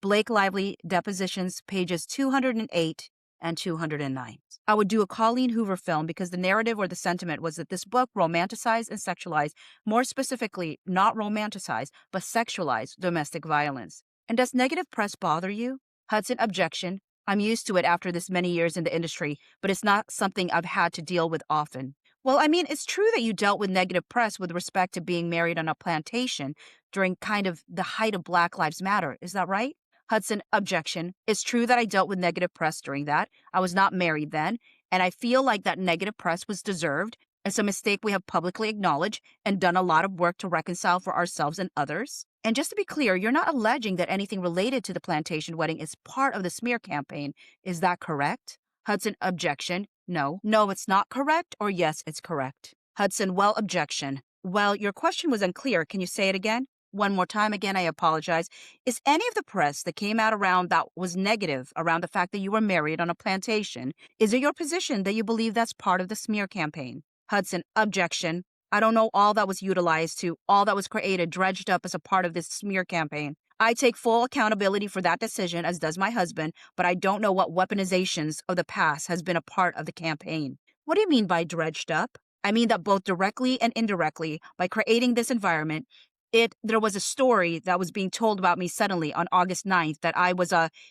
Blake Lively, Depositions, pages 208 and 209. I would do a Colleen Hoover film because the narrative or the sentiment was that this book romanticized and sexualized, more specifically, not romanticized, but sexualized domestic violence. And does negative press bother you? Hudson, objection. I'm used to it after this many years in the industry, but it's not something I've had to deal with often. Well, I mean, it's true that you dealt with negative press with respect to being married on a plantation during kind of the height of Black Lives Matter. Is that right? Hudson, objection. It's true that I dealt with negative press during that. I was not married then, and I feel like that negative press was deserved. It's a mistake we have publicly acknowledged and done a lot of work to reconcile for ourselves and others. And just to be clear, you're not alleging that anything related to the plantation wedding is part of the smear campaign. Is that correct? Hudson, objection. No. No, it's not correct, or yes, it's correct. Hudson, well, objection. Well, your question was unclear. Can you say it again? One more time, again, I apologize. Is any of the press that came out around that was negative around the fact that you were married on a plantation, is it your position that you believe that's part of the smear campaign? Hudson, objection. I don't know all that was utilized to, all that was created, dredged up as a part of this smear campaign. I take full accountability for that decision, as does my husband, but I don't know what weaponizations of the past has been a part of the campaign. What do you mean by dredged up? I mean that both directly and indirectly, by creating this environment, there was a story that was being told about me suddenly on August 9th that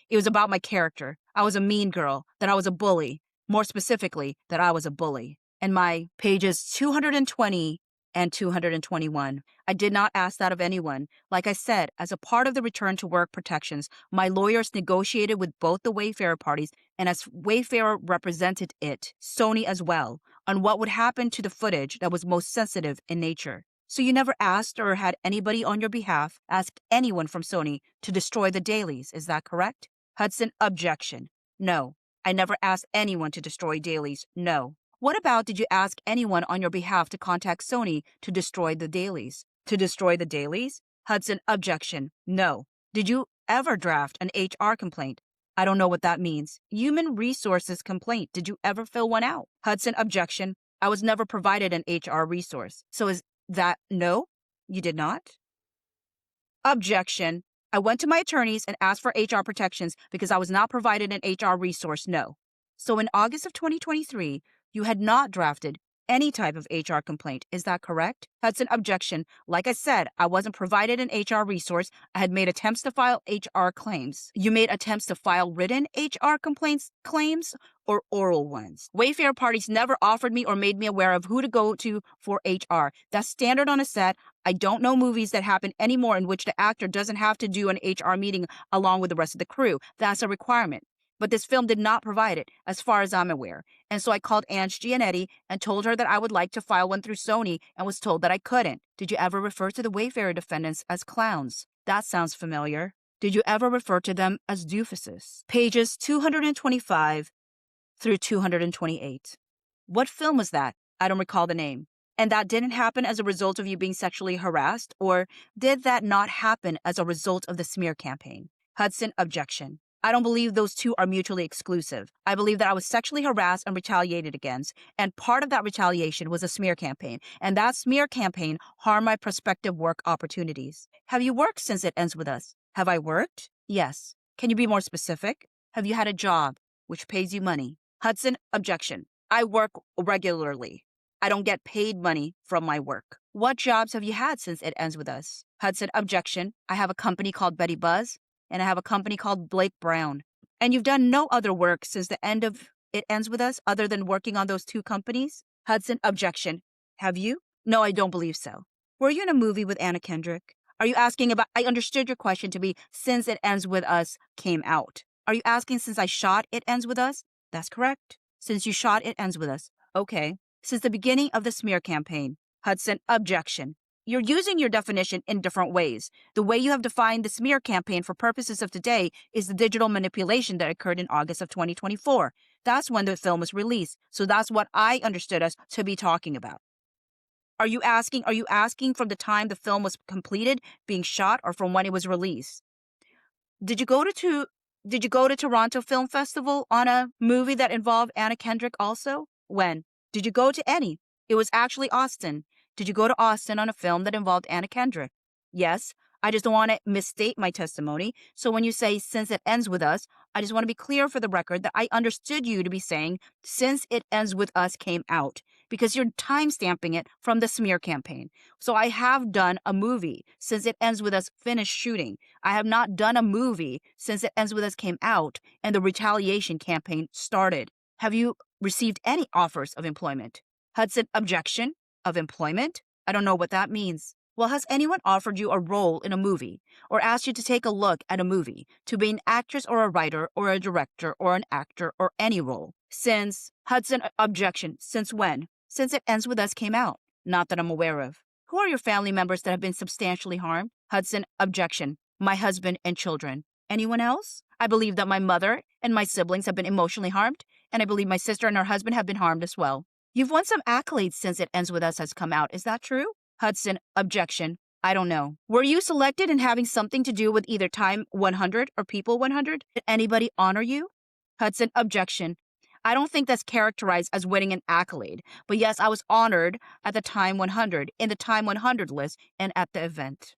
it was about my character. I was a mean girl, that I was a bully. More specifically, that I was a bully. And my pages 220 and 221. I did not ask that of anyone. Like I said, as a part of the return to work protections, my lawyers negotiated with both the Wayfarer parties, and as Wayfarer represented it, Sony as well, on what would happen to the footage that was most sensitive in nature. So you never asked or had anybody on your behalf ask anyone from Sony to destroy the dailies, is that correct? Hudson, objection. No, I never asked anyone to destroy dailies, no. What about did you ask anyone on your behalf to contact Sony to destroy the dailies? To destroy the dailies? Hudson, objection. No. Did you ever draft an HR complaint? I don't know what that means. Human resources complaint. Did you ever fill one out? Hudson, objection. I was never provided an HR resource. So is that no? You did not? Objection. I went to my attorneys and asked for HR protections because I was not provided an HR resource. No. So in August of 2023, you had not drafted any type of HR complaint. Is that correct? Hudson, objection. Like I said, I wasn't provided an HR resource. I had made attempts to file HR claims. You made attempts to file written HR claims, or oral ones? Wayfarer parties never offered me or made me aware of who to go to for HR. That's standard on a set. I don't know movies that happen anymore in which the actor doesn't have to do an HR meeting along with the rest of the crew. That's a requirement. But this film did not provide it, as far as I'm aware. And so I called Ange Gianetti and told her that I would like to file one through Sony and was told that I couldn't. Did you ever refer to the Wayfarer defendants as clowns? That sounds familiar. Did you ever refer to them as doofuses? Pages 225 through 228. What film was that? I don't recall the name. And that didn't happen as a result of you being sexually harassed, or did that not happen as a result of the smear campaign? Hudson, objection. I don't believe those two are mutually exclusive. I believe that I was sexually harassed and retaliated against, and part of that retaliation was a smear campaign, and that smear campaign harmed my prospective work opportunities. Have you worked since It Ends With Us? Have I worked? Yes. Can you be more specific? Have you had a job which pays you money? Hudson, objection. I work regularly. I don't get paid money from my work. What jobs have you had since It Ends With Us? Hudson, objection. I have a company called Betty Buzz, and I have a company called Blake Brown. And you've done no other work since the end of It Ends With Us other than working on those two companies? Hudson, objection. Have you? No, I don't believe so. Were you in a movie with Anna Kendrick? Are you asking about, I understood your question to be since It Ends With Us came out. Are you asking since I shot It Ends With Us? That's correct. Since you shot It Ends With Us. Okay. Since the beginning of the smear campaign. Hudson, objection. You're using your definition in different ways. The way you have defined the smear campaign for purposes of today is the digital manipulation that occurred in August of 2024. That's when the film was released. So that's what I understood us to be talking about. Are you asking from the time the film was completed, being shot, or from when it was released? Did you go to Toronto Film Festival on a movie that involved Anna Kendrick also? When? Did you go to any? It was actually Austin. Did you go to Austin on a film that involved Anna Kendrick? Yes. I just don't want to misstate my testimony. So when you say since it ends with us, I just want to be clear for the record that I understood you to be saying since it ends with us came out because you're time stamping it from the smear campaign. So I have done a movie since it ends with us finished shooting. I have not done a movie since it ends with us came out and the retaliation campaign started. Have you received any offers of employment? Hudson, objection. Of employment? I don't know what that means. Well, has anyone offered you a role in a movie or asked you to take a look at a movie to be an actress or a writer or a director or an actor or any role? Since Hudson, objection. Since when? Since it ends with us came out. Not that I'm aware of. Who are your family members that have been substantially harmed? Hudson, objection. My husband and children. Anyone else? I believe that my mother and my siblings have been emotionally harmed, and I believe my sister and her husband have been harmed as well. You've won some accolades since It Ends With Us has come out. Is that true? Hudson, objection. I don't know. Were you selected in having something to do with either Time 100 or People 100? Did anybody honor you? Hudson, objection. I don't think that's characterized as winning an accolade, but yes, I was honored at the Time 100, in the Time 100 list, and at the event.